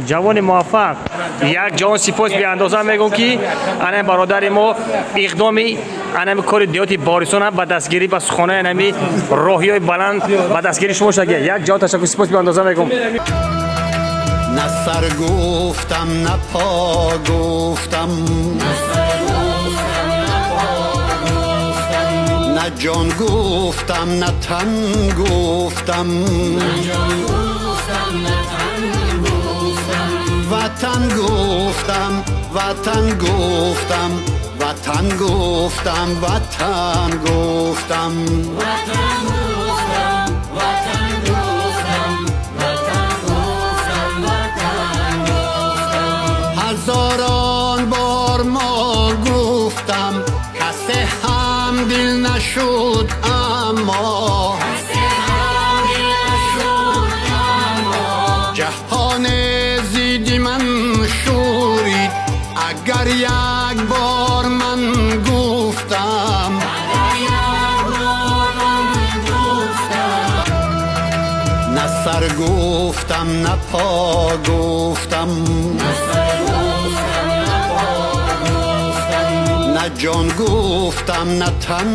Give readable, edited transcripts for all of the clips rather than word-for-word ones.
جوان موفق یک جان سپاس به اندازه میگم که انا برادر ما اقدامی انا کار دیاتی باریسون به دستگیری بس خانه انمی راهی بلند به دستگیری شما شد یک جان تشکر سپاس به اندازه میگم. نه سر گفتم نه پا گفتم، نه جان گفتم نه تن گفتم، وطن گفتم وطن گفتم، وطن گفتم وطن گفتم، هزاران بار ما گفتم کسی هم دل نشد، اما جهان زیدی من شورید اگر یک بار من گفتم، نه سر گفتم نه پا گفتم، نه جان گفتم نه تن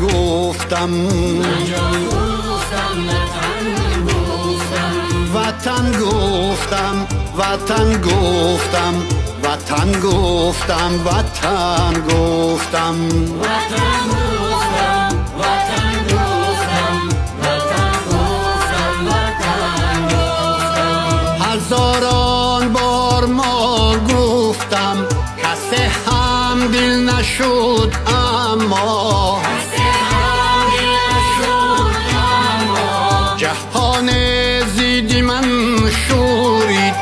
گفتم، وطن گفتم وطن گفتم، وطن گفتم وطن گفتم، هزاران بار ما گفتم کسی هم دل نشد، اما جهان زیدی من شورید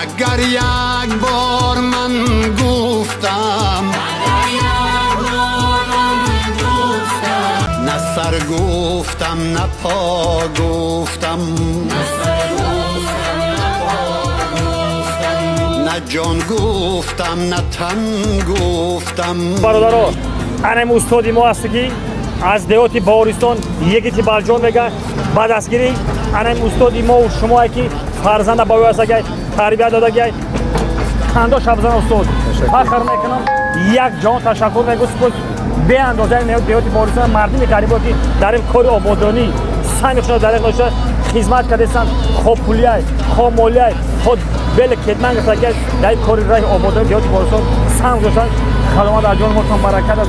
اگر یک بار من گفتم، نه سر گفتم نه پا گفتم، نه جان گفتم نه تن گفتم. برادرها انم استادی ما هستی که از دیوتی باوریستان یکی تی بلجان میگه بعد دستگیری انم استادی ما و شما که فرزند با واسه تربیت داده گی خندا شبزن استاد فخر میکنم. یک جان تشکر میگم سپاس به اندازه دیوتی باوریستان مردمی غریبا که در این کار آبادانی سعیشون در داشته خدمت کردن، خوب پولیای خوب مالیای خود بل خدمت گرفته در کار راه آبادانی دیوتی باوریستان سهم گذاشتن. خدمات در جان مردم برکت از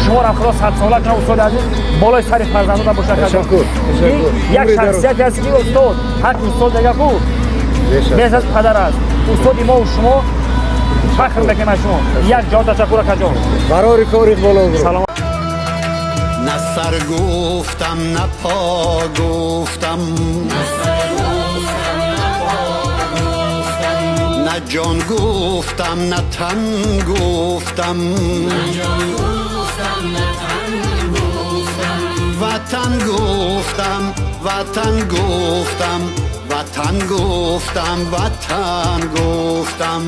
شما را خدا 100 ساله کنه استاد عزیز بالای سر فرزندان باشه. تشکر. یک شخصیت هست که استاد حق استاد دیگه کو بیش از پدر است. استاد ما و شما فخر میکنه شما یک جان تشکر کجا برای کارت بالا برو. سلام. نه سر گفتم نه پا گفتم، نه جان گفتم نه تن گفتم، وطن گفتم وطن گفتم، وطن گفتم وطن گفتم.